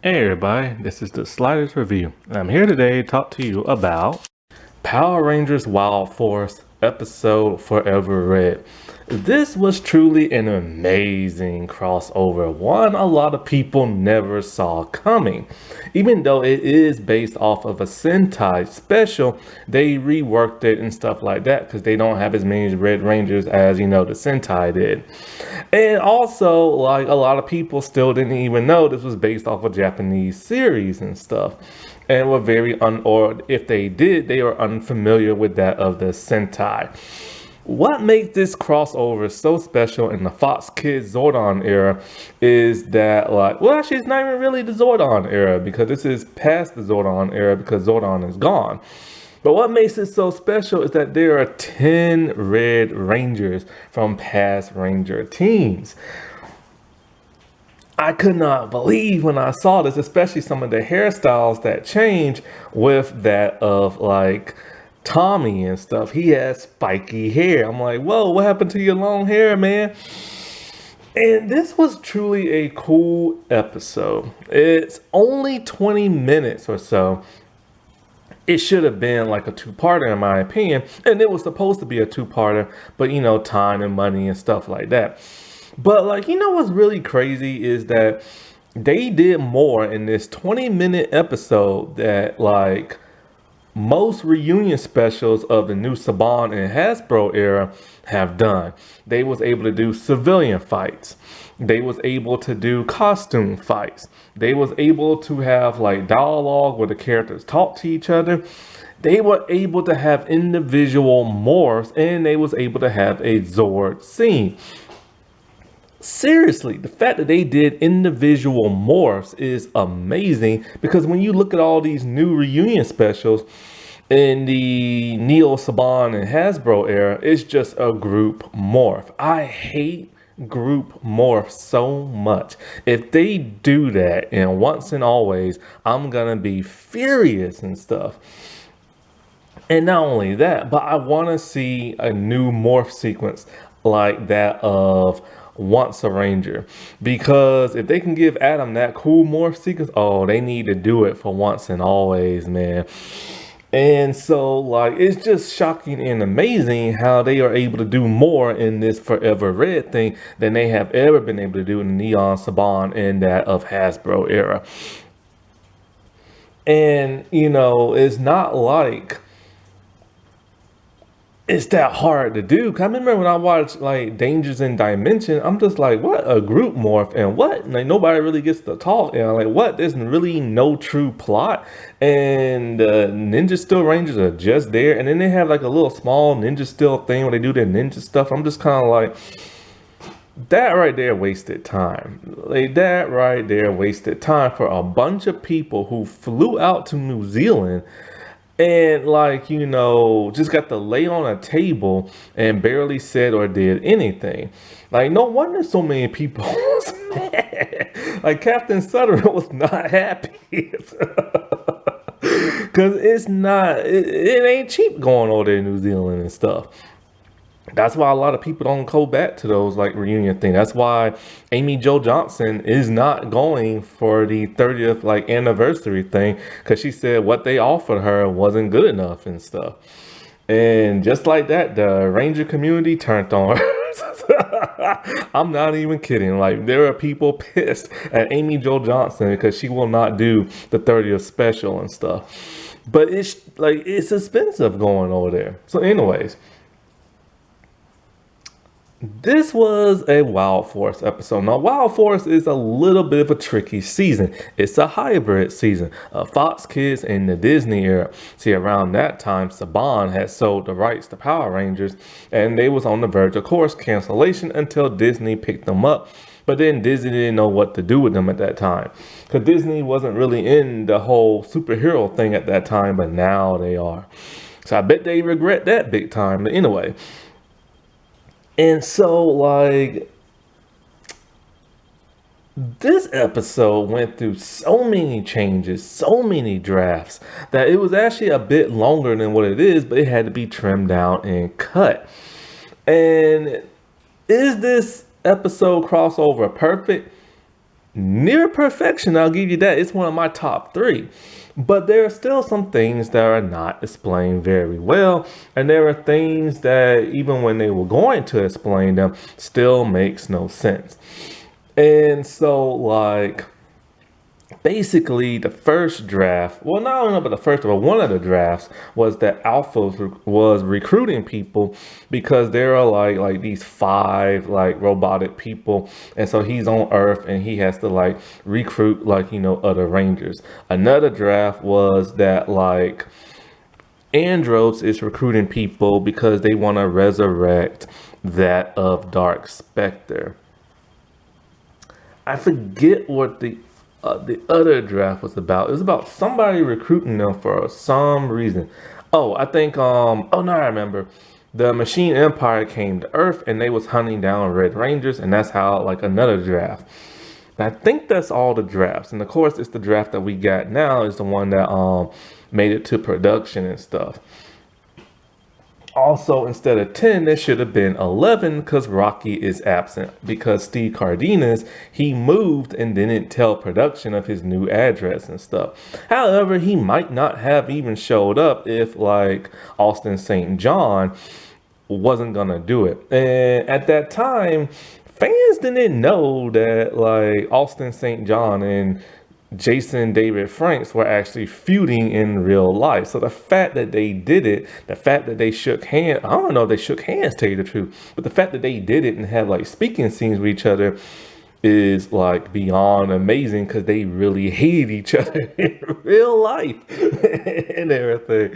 Hey everybody, this is the Sliders Review. I'm here today to talk to you about Power Rangers Wild Force episode Forever Red. This was truly an amazing crossover, one a lot of people never saw coming. Even though it is based off of a Sentai special, they reworked it and stuff like that because they don't have as many Red Rangers as the Sentai did. And also, like, a lot of people still didn't even know this was based off a Japanese series and stuff, and were or if they did, they were unfamiliar with that of the Sentai. What makes this crossover so special in the Fox Kids Zordon era is that, like, well, actually, it's not even really the Zordon era because this is past the Zordon era because Zordon is gone. But what makes it so special is that there are 10 Red Rangers from past Ranger teams. I could not believe when I saw this, especially some of the hairstyles that change with that of like Tommy and stuff. He has spiky hair. I'm like, whoa, what happened to your long hair, man? And this was truly a cool episode. It's only 20 minutes or so. It should have been like a two-parter in my opinion, and it was supposed to be a two-parter, but time and money and stuff like that. But like, what's really crazy is that they did more in this 20-minute episode that like most reunion specials of the new Saban and Hasbro era have done. They was able to do civilian fights. They was able to do costume fights. They was able to have like dialogue where the characters talk to each other. They were able to have individual morphs, and they was able to have a Zord scene. Seriously, the fact that they did individual morphs is amazing because when you look at all these new reunion specials in the Neo Saban and Hasbro era, it's just a group morph. I hate group morph so much. If they do that and once and always, I'm gonna be furious and stuff. And not only that, but I want to see a new morph sequence like that of Once a Ranger. Because if they can give Adam that cool morph sequence, oh, they need to do it for once and always, man. And so, like, it's just shocking and amazing how they are able to do more in this Forever Red thing than they have ever been able to do in the Neon Saban and that of Hasbro era. And, it's not like it's that hard to do. 'Cause I remember when I watched like Dangers in Dimension, I'm just like, what a group morph and what? Like nobody really gets to talk. And I'm like, what? There's really no true plot. And Ninja Steel Rangers are just there. And then they have like a little small Ninja Steel thing where they do their ninja stuff. I'm just kind of like, that right there wasted time. Like that right there wasted time for a bunch of people who flew out to New Zealand and like just got to lay on a table and barely said or did anything. Like no wonder so many people was mad. Like Captain Sutter was not happy because it ain't cheap going over there in New Zealand and stuff. That's why a lot of people don't go back to those like reunion thing. That's why Amy Jo Johnson is not going for the 30th like anniversary thing because she said what they offered her wasn't good enough and stuff. And just like that, the Ranger community turned on her. I'm not even kidding. Like there are people pissed at Amy Jo Johnson because she will not do the 30th special and stuff. But it's expensive going over there. So anyways, this was a Wild Force episode. Now, Wild Force is a little bit of a tricky season. It's a hybrid season of Fox Kids and the Disney era. See, around that time, Saban had sold the rights to Power Rangers, and they was on the verge of course cancellation until Disney picked them up. But then Disney didn't know what to do with them at that time. Because Disney wasn't really in the whole superhero thing at that time, but now they are. So I bet they regret that big time. But anyway. And so, like, this episode went through so many changes, so many drafts, that it was actually a bit longer than what it is, but it had to be trimmed down and cut. And is this episode crossover perfect? near perfection. I'll give you that. It's one of my top three. But there are still some things that are not explained very well. And there are things that, even when they were going to explain them, still makes no sense. And so, like, basically the first draft, well, not only but the first, but one of the drafts was that Alpha was recruiting people because there are like these five like robotic people, and so he's on Earth and he has to like recruit like other Rangers. Another draft was that like Andros is recruiting people because they want to resurrect that of Dark Spectre. I forget what the other draft was about. It was about somebody recruiting them for some reason. Oh, I think oh no, I remember. The Machine Empire came to Earth and they was hunting down Red Rangers, and that's how like another draft. And I think that's all the drafts. And of course, it's the draft that we got now is the one that made it to production and stuff. Also, instead of 10, there should have been 11 because Rocky is absent because Steve Cardenas, he moved and didn't tell production of his new address and stuff. However, he might not have even showed up if like Austin St. John wasn't gonna do it. And at that time, fans didn't know that like Austin St. John and Jason David Franks were actually feuding in real life. So the fact that they did it, the fact that they shook hands, I don't know if they shook hands, tell you the truth, but the fact that they did it and have like speaking scenes with each other is like beyond amazing because they really hate each other in real life and everything.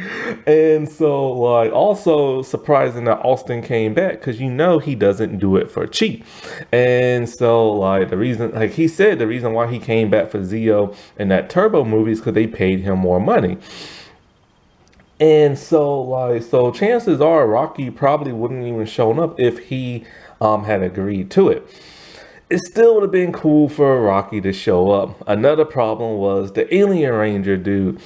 And so like also surprising that Austin came back because he doesn't do it for cheap. And so like the reason, like he said, the reason why he came back for Zeo in that Turbo movie is because they paid him more money. And so so chances are Rocky probably wouldn't even shown up if he had agreed to it. It still would have been cool for Rocky to show up. Another problem was the Alien Ranger dude.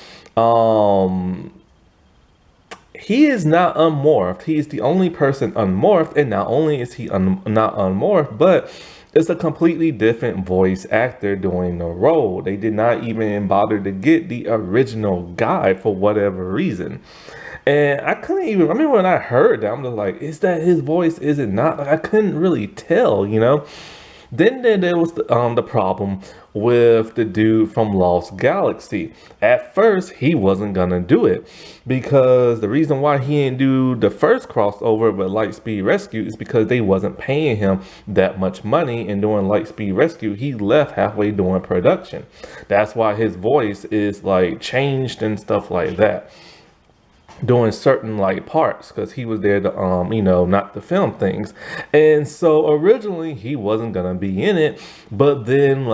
He is not unmorphed. He is the only person unmorphed, and not only is he not unmorphed, but it's a completely different voice actor doing the role. They did not even bother to get the original guy for whatever reason. And I couldn't even, I mean, when I heard that, I'm just like, is that his voice? Is it not? Like, I couldn't really tell. Then there was the problem with the dude from Lost Galaxy. At first, he wasn't gonna do it because the reason why he didn't do the first crossover with Lightspeed Rescue is because they wasn't paying him that much money. And doing Lightspeed Rescue, he left halfway during production. That's why his voice is like changed and stuff like that, doing certain like parts because he was there to not to film things. And so originally he wasn't gonna be in it, but then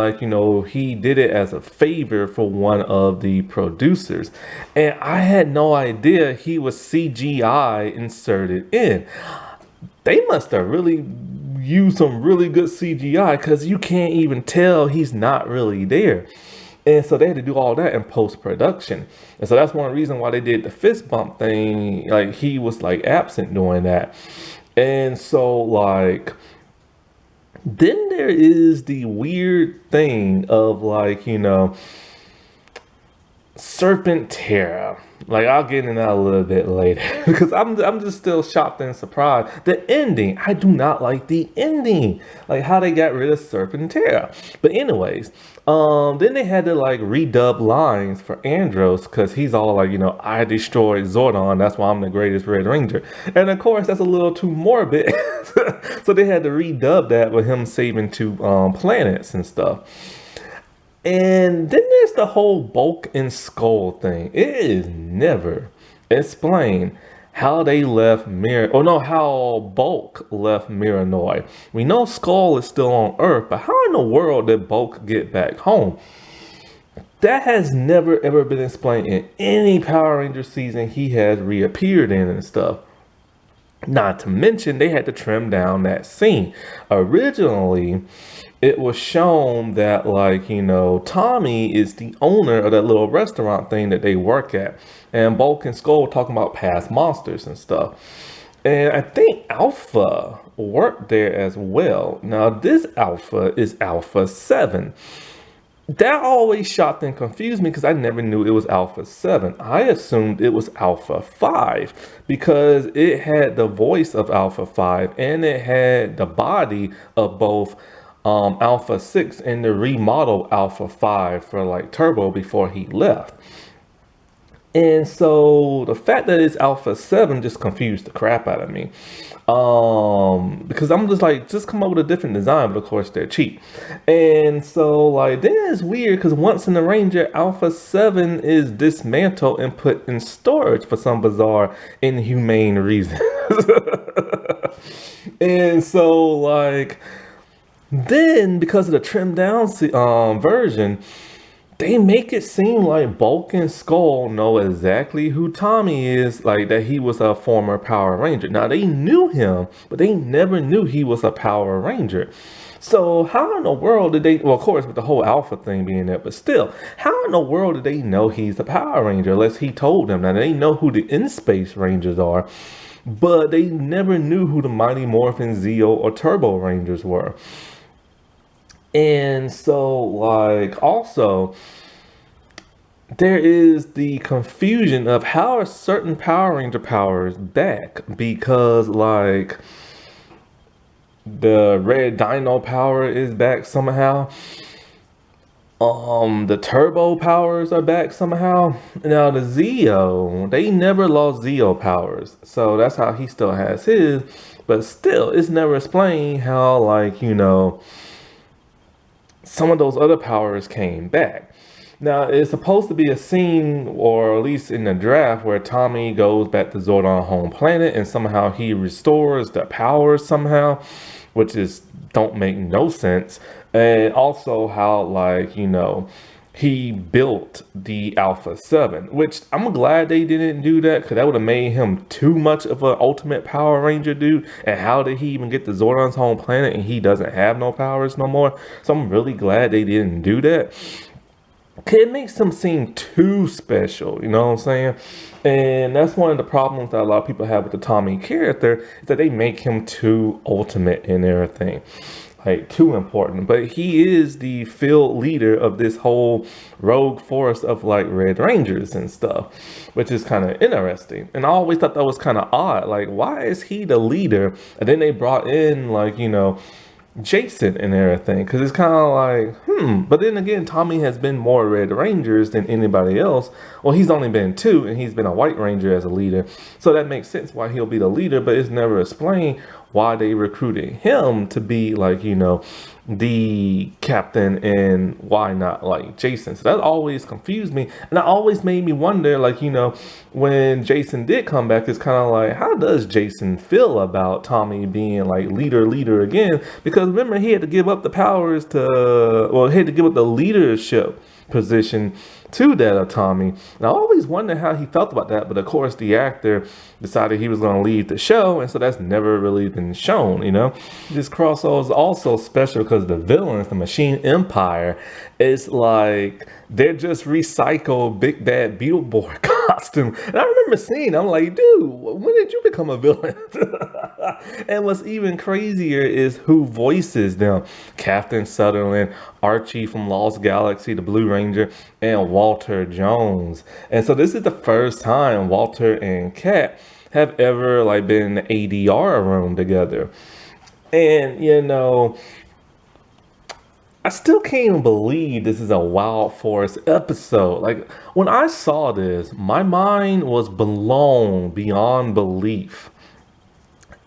he did it as a favor for one of the producers, and I had no idea he was CGI inserted in. They must have really used some really good CGI because you can't even tell he's not really there. And so they had to do all that in post-production. And so that's one reason why they did the fist bump thing. Like he was like absent doing that. And so like, then there is the weird thing of Serpent Terra. Like I'll get into that a little bit later because I'm just still shocked and surprised. The ending, I do not like the ending, like how they got rid of Serpent Terra. But anyways, then they had to like redub lines for Andros because he's all like, I destroyed Zordon, that's why I'm the greatest Red Ranger. And of course, that's a little too morbid, so they had to redub that with him saving two planets and stuff. And then there's the whole Bulk and Skull thing. It is never explained how they left how Bulk left Miranoi. We know Skull is still on Earth, but how in the world did Bulk get back home? That has never ever been explained in any Power Ranger season he has reappeared in and stuff. Not to mention, they had to trim down that scene. Originally, it was shown that Tommy is the owner of that little restaurant thing that they work at. And Bulk and Skull were talking about past monsters and stuff. And I think Alpha worked there as well. Now, this Alpha is Alpha 7. That always shocked and confused me because I never knew it was Alpha 7. I assumed it was Alpha 5 because it had the voice of Alpha 5 and it had the body of both Alpha 6 and the remodeled Alpha 5 for like Turbo before he left. And so the fact that it's Alpha 7 just confused the crap out of me. Because I'm just like, just come up with a different design, but of course they're cheap. And so like then it's weird because once in the Ranger, Alpha 7 is dismantled and put in storage for some bizarre, inhumane reason. And so like then because of the trimmed down version, they make it seem like Bulk and Skull know exactly who Tommy is, like that he was a former Power Ranger. Now they knew him, but they never knew he was a Power Ranger. So how in the world did they, well of course with the whole Alpha thing being there, but still, how in the world did they know he's a Power Ranger unless he told them? Now they know who the In-Space Rangers are, but they never knew who the Mighty Morphin, Zeo, or Turbo Rangers were. And so, like, also, there is the confusion of how are certain Power Ranger powers back because, like, the Red Dino power is back somehow. The Turbo powers are back somehow. Now, the Zeo, they never lost Zeo powers, so that's how he still has his. But still, it's never explained how, like, some of those other powers came back. Now, it's supposed to be a scene, or at least in the draft, where Tommy goes back to Zordon home planet and somehow he restores the powers somehow, which is don't make no sense. And also how, like, he built the Alpha 7, which I'm glad they didn't do that because that would have made him too much of an ultimate Power Ranger dude. And how did he even get to Zordon's home planet and he doesn't have no powers no more? So I'm really glad they didn't do that. It makes him seem too special, you know what I'm saying? And that's one of the problems that a lot of people have with the Tommy character is that they make him too ultimate and everything. Like too important, but he is the field leader of this whole rogue force of like Red Rangers and stuff, which is kind of interesting. And I always thought that was kind of odd. Like, why is he the leader? And then they brought in like, Jason and everything, because it's kind of like, But then again, Tommy has been more Red Rangers than anybody else. Well, he's only been 2, and he's been a White Ranger as a leader. So that makes sense why he'll be the leader, but it's never explained why they recruited him to be like, the captain and why not like Jason. So that always confused me. And that always made me wonder, like, when Jason did come back, it's kind of like, how does Jason feel about Tommy being like leader again? Because remember, he had to give up the powers he had to give up the leadership position to that of Tommy. And I always wondered how he felt about that, but of course the actor decided he was going to leave the show, and so that's never really been shown, This crossover is also special because the villains, the Machine Empire, is like, they're just recycled Big Bad Beetleborg costume. And I remember seeing, I'm like, dude, when did you become a villain? And what's even crazier is who voices them. Captain Sutherland, Archie from Lost Galaxy, the Blue Ranger, and Walter Jones. And so this is the first time Walter and Kat have ever like been in the ADR room together. And I still can't even believe this is a Wild Force episode. Like, when I saw this, my mind was blown beyond belief.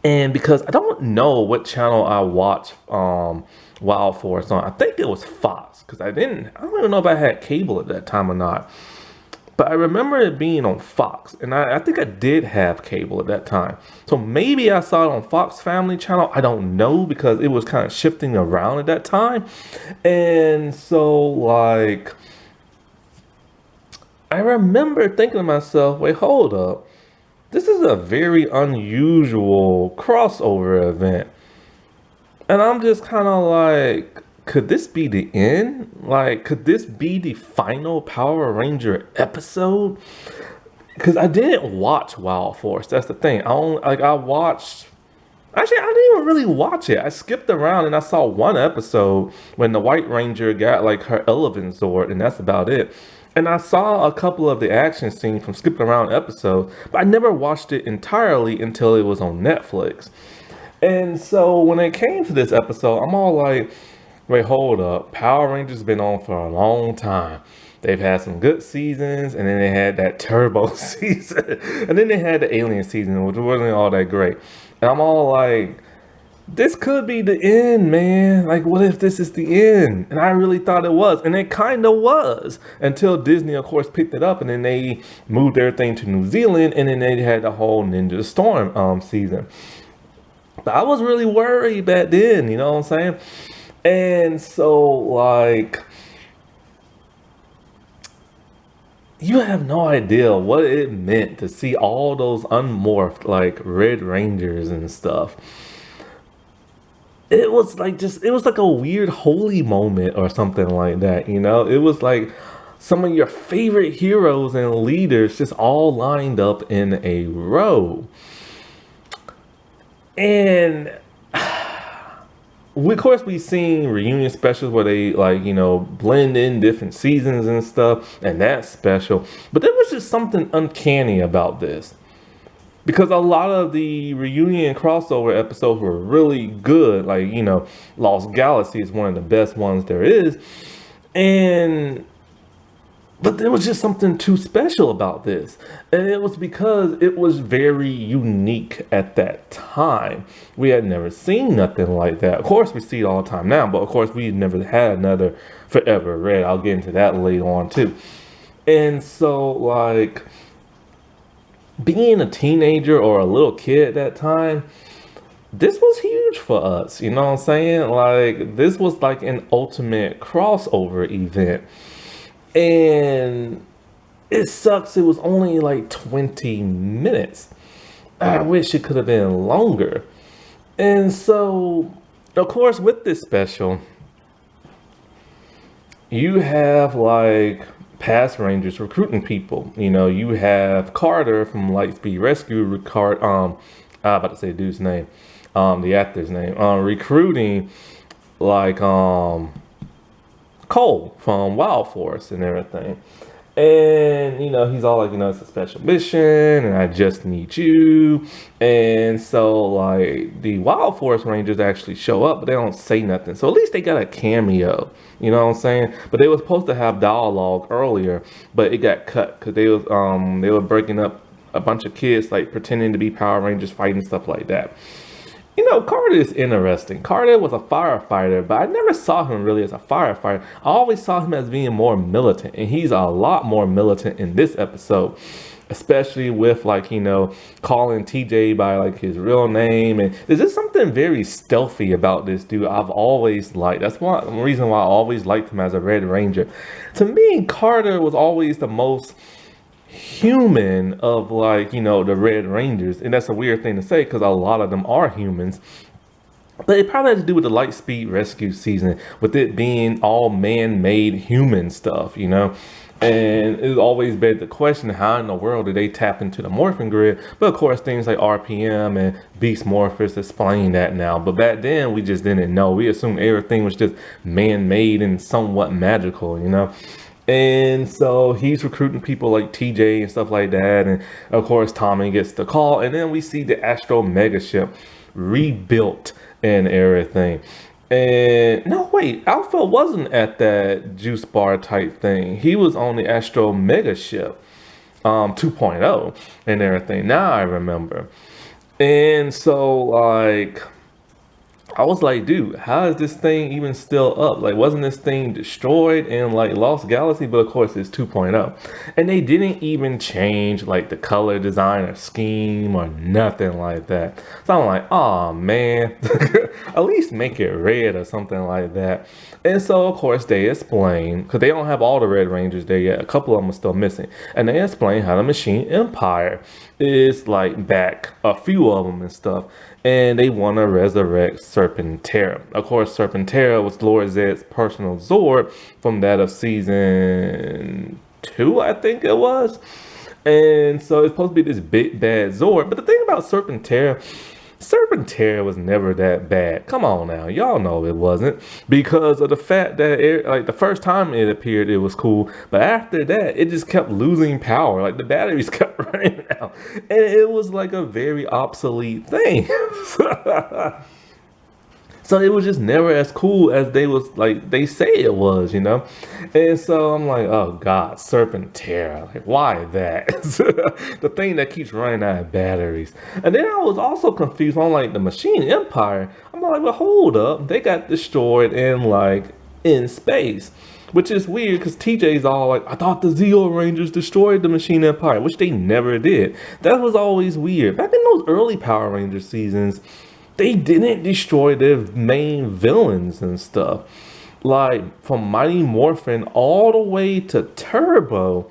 And because I don't know what channel I watched Wild Force on. I think it was Fox, because I don't even know if I had cable at that time or not. But I remember it being on Fox, and I think I did have cable at that time. So maybe I saw it on Fox Family Channel. I don't know, because it was kind of shifting around at that time. And so, like, I remember thinking to myself, wait, hold up. This is a very unusual crossover event. And I'm just kind of like, could this be the end? Like, could this be the final Power Ranger episode? Because I didn't watch Wild Force. That's the thing. I watched Actually, I didn't even really watch it. I skipped around and I saw one episode when the White Ranger got like her Elephant Sword, and that's about it. And I saw a couple of the action scenes from skipping around episodes, but I never watched it entirely until it was on Netflix. And so when it came to this episode, I'm all like, wait, hold up. Power Rangers been on for a long time. They've had some good seasons, and then they had that Turbo season, and then they had the Alien season, which wasn't all that great. And I'm all like, this could be the end, man. Like, what if this is the end? And I really thought it was, and it kind of was until Disney, of course, picked it up, and then they moved everything to New Zealand, and then they had the whole Ninja Storm season. But I was really worried back then, you know what I'm saying? And so, like, you have no idea what it meant to see all those unmorphed, like, Red Rangers and stuff. It was like it was like a weird holy moment or something like that, you know? It was like some of your favorite heroes and leaders just all lined up in a row. And of course we've seen reunion specials where they like, you know, blend in different seasons and stuff, and that's special. But there was just something uncanny about this. Because a lot of the reunion crossover episodes were really good. Like, you know, Lost Galaxy is one of the best ones there is. And but there was just something too special about this. And it was because it was very unique at that time. We had never seen nothing like that. Of course, we see it all the time now, but of course, we never had another Forever Red. I'll get into that later on, too. And so, like, being a teenager or a little kid at that time, this was huge for us. You know what I'm saying? Like, this was like an ultimate crossover event. And it sucks it was only like 20 minutes. I wish it could have been longer. And so, of course, with this special, you have like past Rangers recruiting people. You know, you have Carter from Lightspeed Rescue, I'm about to say the dude's name, the actor's name, recruiting like Cole from Wild Force and everything. And, you know, he's all like, you know, it's a special mission and I just need you. And so, like, the Wild Force Rangers actually show up, but they don't say nothing. So at least they got a cameo, you know what I'm saying? But they were supposed to have dialogue earlier, but it got cut because they were breaking up a bunch of kids, like, pretending to be Power Rangers fighting stuff like that. You know, Carter is interesting. Carter was a firefighter, but I never saw him really as a firefighter. I always saw him as being more militant, and he's a lot more militant in this episode, especially with, like, you know, calling TJ by like his real name. And there's just something very stealthy about this dude I've always liked. That's one reason why I always liked him as a Red Ranger. To me, Carter was always the most human of, like, you know, the Red Rangers. And that's a weird thing to say because a lot of them are humans. But it probably had to do with the Lightspeed Rescue season, with it being all man-made human stuff, you know? And it always begged the question, how in the world did they tap into the morphing grid? But of course, things like RPM and Beast Morphers explain that now. But back then, we just didn't know. We assumed everything was just man-made and somewhat magical, you know? And so he's recruiting people like TJ and stuff like that. And of course, Tommy gets the call. And then we see the Astro Mega Ship rebuilt and everything. And no, wait, Alpha wasn't at that juice bar type thing. He was on the Astro Mega Ship 2.0 and everything. Now I remember. And so, like, I was like, dude, how is this thing even still up? Like, wasn't this thing destroyed in like Lost Galaxy? But of course, it's 2.0. And they didn't even change like the color design or scheme or nothing like that. So I'm like, oh man, at least make it red or something like that. And so, of course, they explain, because they don't have all the Red Rangers there yet. A couple of them are still missing. And they explain how the Machine Empire is like back, a few of them and stuff. And they want to resurrect Serpentera. Of course, Serpentera was Lord Zed's personal Zord from that of season 2, I think it was. And so it's supposed to be this big bad Zord. But the thing about Serpentera, Serpentera was never that bad. Come on now, y'all know it wasn't, because of the fact that like the first time it appeared, it was cool, but after that, it just kept losing power. Like the batteries kept running out, and it was like a very obsolete thing. So it was just never as cool as they was like they say it was, you know. And so I'm like, oh God, Serpentera, like why that? The thing that keeps running out of batteries. And then I was also confused on like the Machine Empire. I'm like, well, hold up, they got destroyed in space. Which is weird because TJ's all like, I thought the Zeo Rangers destroyed the Machine Empire, which they never did. That was always weird. Back in those early Power Rangers seasons, they didn't destroy their main villains and stuff. Like from Mighty Morphin all the way to Turbo,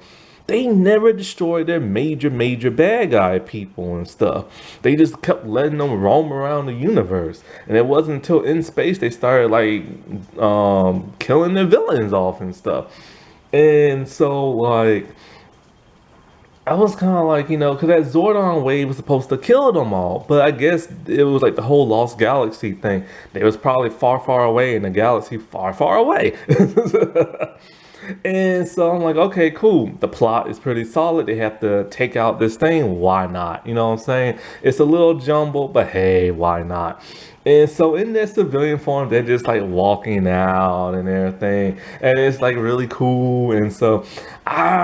they never destroyed their major bad guy people and stuff. They just kept letting them roam around the universe. And it wasn't until In Space they started like killing their villains off and stuff. And so like I was kind of like, because that Zordon wave was supposed to kill them all, but I guess it was like the whole Lost Galaxy thing. They was probably far away in the galaxy, far away. And so I'm like, okay, cool. The plot is pretty solid. They have to take out this thing. Why not? You know what I'm saying? It's a little jumbled, but hey, why not? And so in their civilian form, they're just like walking out and everything. And it's like really cool. And so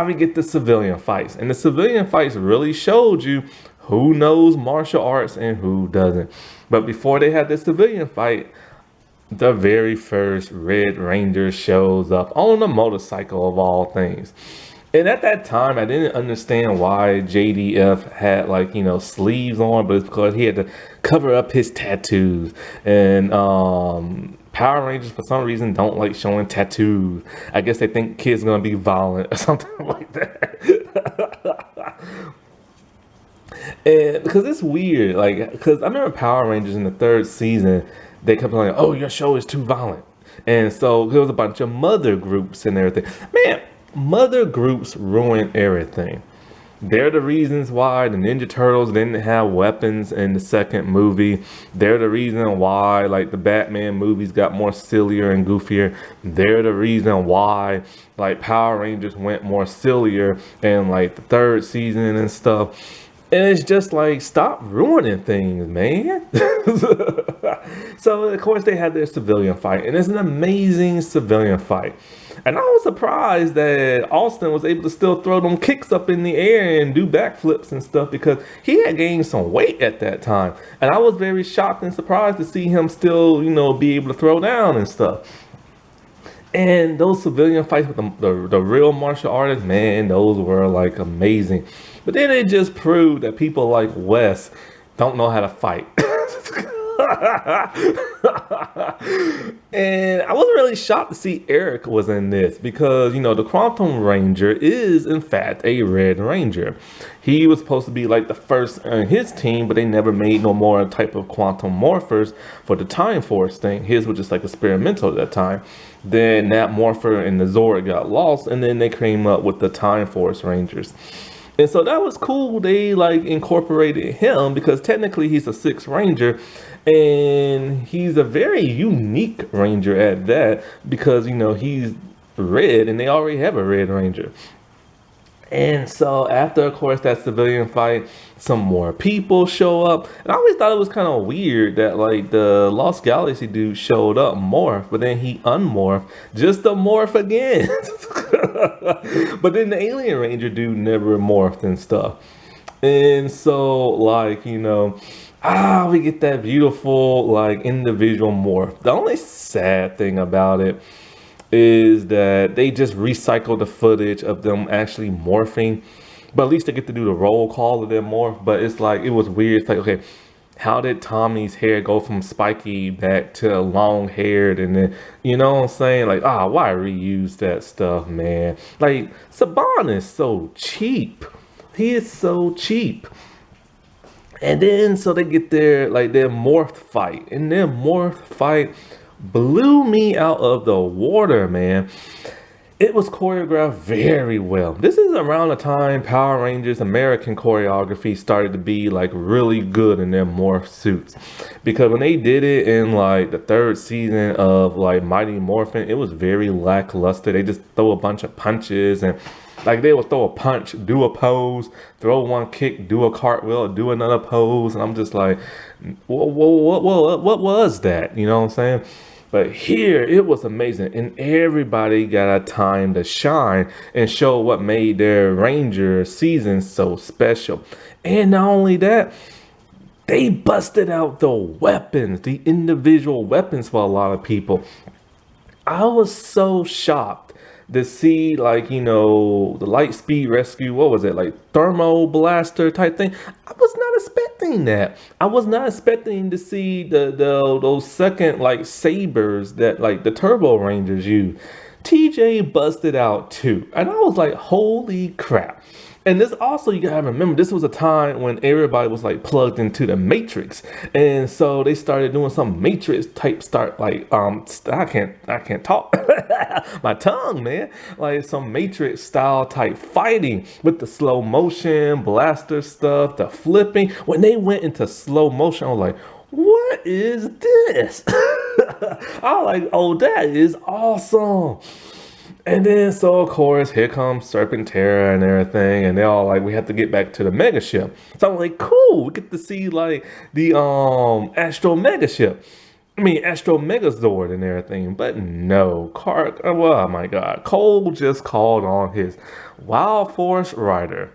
we get the civilian fights. And the civilian fights really showed you who knows martial arts and who doesn't. But before they had the civilian fight, the very first Red Ranger shows up on a motorcycle of all things. And at that time, I didn't understand why JDF had like, sleeves on, but it's because he had to cover up his tattoos. And Power Rangers, for some reason, don't like showing tattoos. I guess they think kids are going to be violent or something like that. And because it's weird, like, because I remember Power Rangers in the third season, they kept like, oh, your show is too violent. And so there was a bunch of mother groups and everything. Man, mother groups ruin everything. They're the reasons why the Ninja Turtles didn't have weapons in the second movie. They're the reason why like the Batman movies got more sillier and goofier. They're the reason why like Power Rangers went more sillier in like the third season and stuff. And it's just like, stop ruining things, man. So, of course, they had their civilian fight. And it's an amazing civilian fight. And I was surprised that Austin was able to still throw them kicks up in the air and do backflips and stuff because he had gained some weight at that time. And I was very shocked and surprised to see him still, be able to throw down and stuff. And those civilian fights with the real martial artists, man, those were like amazing. But then it just proved that people like Wes don't know how to fight. And I wasn't really shocked to see Eric was in this because, the Quantum Ranger is in fact a Red Ranger. He was supposed to be like the first on his team, but they never made no more type of quantum morphers for the Time Force thing. His was just like experimental at that time. Then that morpher and the Zord got lost, and then they came up with the Time Force Rangers. And so that was cool. They like incorporated him because technically he's a sixth ranger and he's a very unique ranger at that because, he's red and they already have a red ranger. And so after, of course, that civilian fight, some more people show up. And I always thought it was kind of weird that like the Lost Galaxy dude showed up morph, but then he unmorphed just to morph again. But then the Alien Ranger dude never morphed and stuff. And so like, we get that beautiful like individual morph. The only sad thing about it is that they just recycle the footage of them actually morphing, but at least they get to do the roll call of them morph. But it's like, it was weird. It's like, okay, how did Tommy's hair go from spiky back to long haired? And then, you know what I'm saying? Like, why reuse that stuff, man? Like, Saban is so cheap. He is so cheap. And then, so they get their morph fight. And their morph fight blew me out of the water, man. It was choreographed very well. This is around the time Power Rangers American choreography started to be like really good in their morph suits. Because when they did it in like the third season of like Mighty Morphin, it was very lackluster. They just throw a bunch of punches and like they would throw a punch, do a pose, throw one kick, do a cartwheel, do another pose. And I'm just like, what was that? You know what I'm saying? But here it was amazing, and everybody got a time to shine and show what made their Ranger season so special. And not only that, they busted out the weapons, the individual weapons for a lot of people. I was so shocked to see, like, the light speed rescue, what was it, like thermo blaster type thing. I was not expecting that. I was not expecting to see the those second like sabers that like the Turbo Rangers use. TJ busted out too, and I was like, holy crap. And this also, you gotta remember, this was a time when everybody was like plugged into the Matrix, and so they started doing some Matrix type start, like I can't talk, my tongue, man, like some Matrix style type fighting with the slow motion blaster stuff, the flipping. When they went into slow motion, I was like, what is this? I was like, oh, that is awesome. And then, so of course, here comes Serpentera and everything, and they're all like, we have to get back to the mega ship. So I'm like, cool, we get to see like the Astro Mega ship. I mean, Astro Megazord and everything, but no, oh my God, Cole just called on his Wild Force Rider.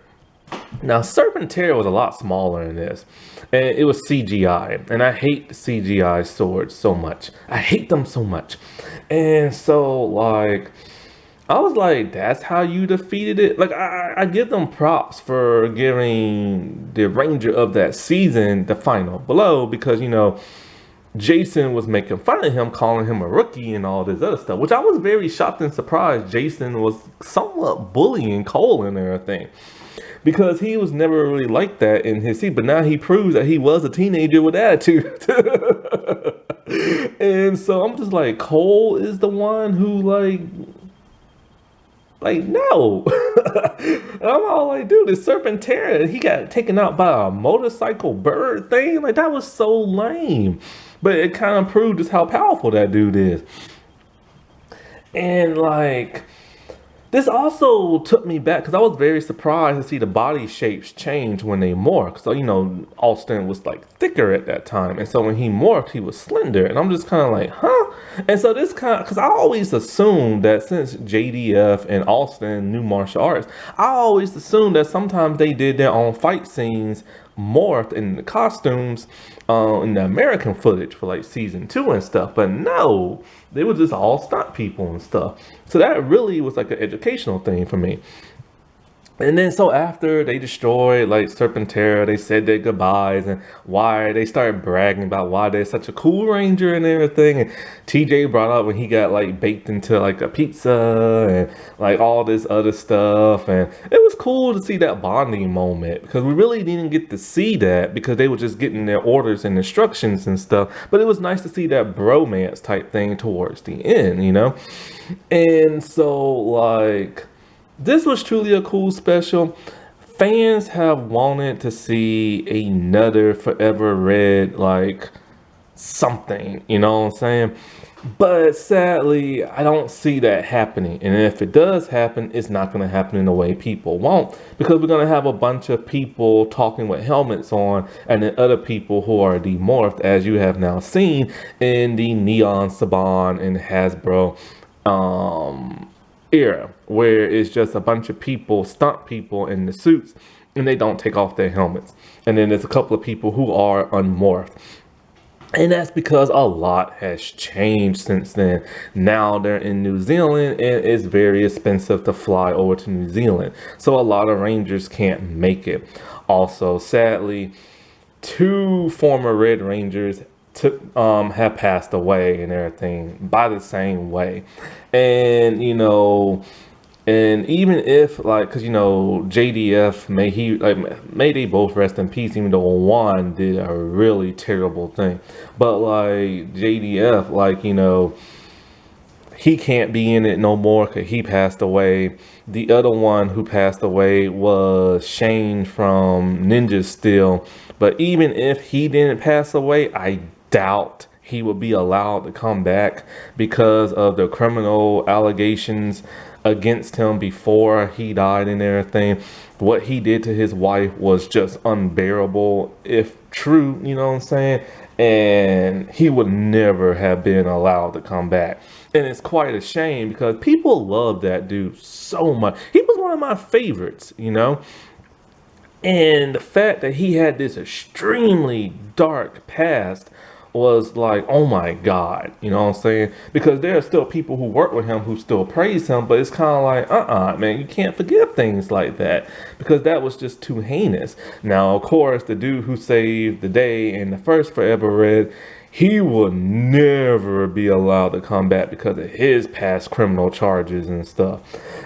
Now, Serpentera was a lot smaller in this, and it was CGI, and I hate the CGI swords so much. I hate them so much. And so, like, I was like, that's how you defeated it? Like, I give them props for giving the Ranger of that season the final blow because, Jason was making fun of him, calling him a rookie and all this other stuff, which I was very shocked and surprised. Jason was somewhat bullying Cole and everything because he was never really like that in his season, but now he proves that he was a teenager with attitude. And so I'm just like, Cole is the one who no. And I'm all like, dude, it's Serpentera. He got taken out by a motorcycle bird thing. Like, that was so lame. But it kind of proved just how powerful that dude is. And like, this also took me back because I was very surprised to see the body shapes change when they morphed. So, Austin was like thicker at that time. And so when he morphed, he was slender. And I'm just kind of like, huh? And so this kind of, because I always assumed that since JDF and Austin knew martial arts, I always assumed that sometimes they did their own fight scenes morphed in the costumes in the American footage for like season 2 and stuff, but no, they were just all stunt people and stuff. So that really was like an educational thing for me. And then so after they destroyed like Serpentera, they said their goodbyes and why they started bragging about why they're such a cool ranger and everything. And TJ brought up when he got like baked into like a pizza and like all this other stuff. And it was cool to see that bonding moment because we really didn't get to see that because they were just getting their orders and instructions and stuff. But it was nice to see that bromance type thing towards the end, And so like, this was truly a cool special. Fans have wanted to see another Forever Red, like something, you know what I'm saying? But sadly, I don't see that happening. And if it does happen, it's not going to happen in the way people want because we're going to have a bunch of people talking with helmets on and then other people who are demorphed, as you have now seen in the Neon Saban and Hasbro era, where it's just a bunch of people, stunt people in the suits, and they don't take off their helmets. And then there's a couple of people who are unmorphed. And that's because a lot has changed since then. Now they're in New Zealand and it's very expensive to fly over to New Zealand. So a lot of Rangers can't make it. Also, sadly, 2 former Red Rangers have passed away and everything by the same way. And and even if like, because JDF, may they both rest in peace, even though one did a really terrible thing, but like JDF, he can't be in it no more because he passed away. The other one who passed away was Shane from Ninja Steel. But even if he didn't pass away, I doubt he would be allowed to come back because of the criminal allegations against him before he died and everything. What he did to his wife was just unbearable, if true, you know what I'm saying? And he would never have been allowed to come back. And it's quite a shame because people love that dude so much. He was one of my favorites, you know? And the fact that he had this extremely dark past was like, oh my God, you know what I'm saying? Because there are still people who work with him who still praise him, but it's kind of like, man, you can't forgive things like that because that was just too heinous. Now, of course, the dude who saved the day in the first Forever Red, he will never be allowed to come back because of his past criminal charges and stuff.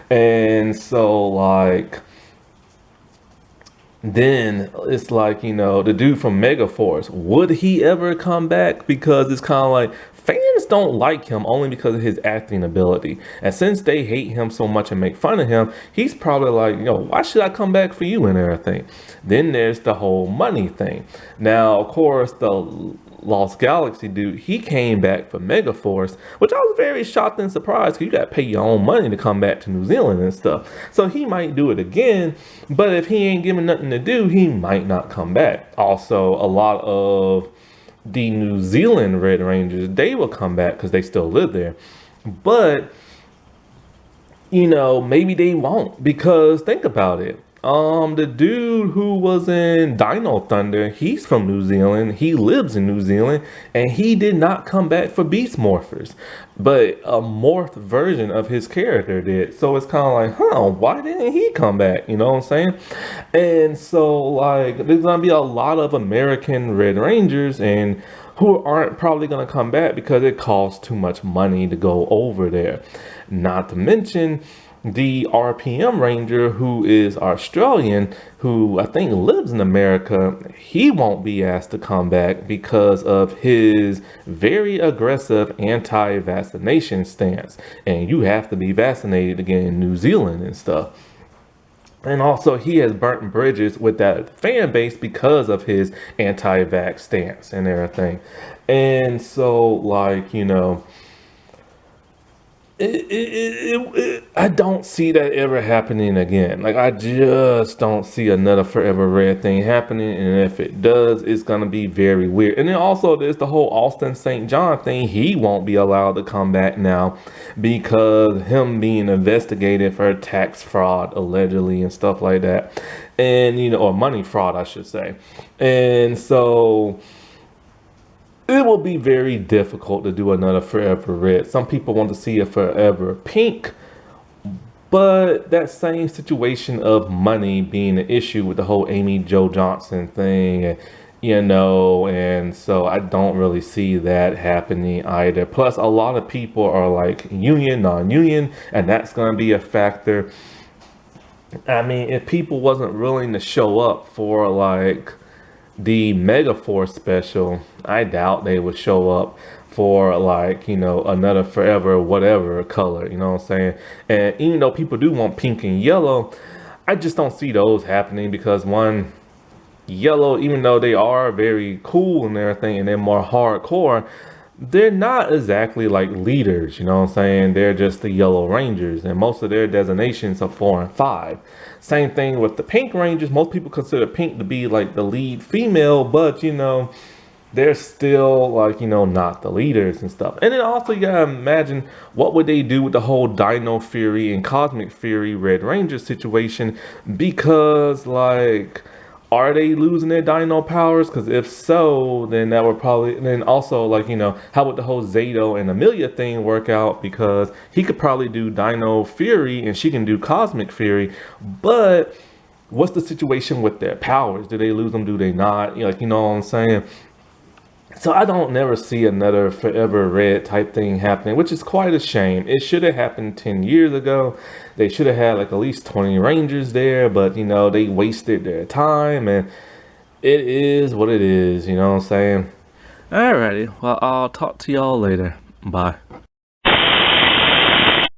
And so, like, then it's like, you know, the dude from Megaforce, would he ever come back? Because it's kind of like fans don't like him only because of his acting ability. And since they hate him so much and make fun of him, he's probably like, you know, why should I come back for you and everything? Then there's the whole money thing. Now, of course, the Lost Galaxy dude, he came back for Megaforce, which I was very shocked and surprised because you got to pay your own money to come back to New Zealand and stuff. So he might do it again, but if he ain't given nothing to do, he might not come back. Also, a lot of the New Zealand Red Rangers, they will come back because they still live there. But, you know, maybe they won't because think about it. The dude who was in Dino Thunder, he's from New Zealand. He lives in New Zealand, and he did not come back for Beast Morphers, but a morphed version of his character did. So it's kind of like, why didn't he come back? You know what I'm saying? And so, like, there's gonna be a lot of American Red Rangers and who aren't probably gonna come back because it costs too much money to go over there. Not to mention the RPM Ranger, who is Australian, who I think lives in America, he won't be asked to come back because of his very aggressive anti-vaccination stance. And you have to be vaccinated again in New Zealand and stuff. And also, he has burnt bridges with that fan base because of his anti-vax stance and everything. And so, like, you know, I don't see that ever happening again. Like, I just don't see another Forever Red thing happening. And if it does, it's going to be very weird. And then also there's the whole Austin St. John thing. He won't be allowed to come back now because him being investigated for tax fraud, allegedly, and stuff like that. And, you know, or money fraud, I should say. And so it will be very difficult to do another Forever Red. Some people want to see a Forever Pink, but that same situation of money being an issue with the whole Amy Jo Johnson thing, you know, and so I don't really see that happening either. Plus, a lot of people are like union, non-union, and that's going to be a factor. I mean, if people wasn't willing to show up for like the Megaforce special, I doubt they would show up for like, you know, another Forever whatever color, you know what I'm saying? And even though people do want pink and yellow, I just don't see those happening because one, yellow, even though they are very cool and everything and they're more hardcore, they're not exactly like leaders, you know what I'm saying? They're just the Yellow Rangers, and most of their designations are 4 and 5. Same thing with the Pink Rangers. Most people consider Pink to be like the lead female, but you know, they're still like, you know, not the leaders and stuff. And then also you gotta imagine what would they do with the whole Dino Fury and Cosmic Fury Red Ranger situation, because like, are they losing their dino powers? Because if so, then that would probably, and then also like, you know, how would the whole Zato and Amelia thing work out? Because he could probably do Dino Fury and she can do Cosmic Fury, but what's the situation with their powers? Do they lose them? Do they not? Like, you know what I'm saying? So I don't never see another Forever Red type thing happening, which is quite a shame. It should have happened 10 years ago. They should have had like at least 20 Rangers there, but you know, they wasted their time, and it is what it is, you know what I'm saying? Alrighty, well, I'll talk to y'all later. Bye.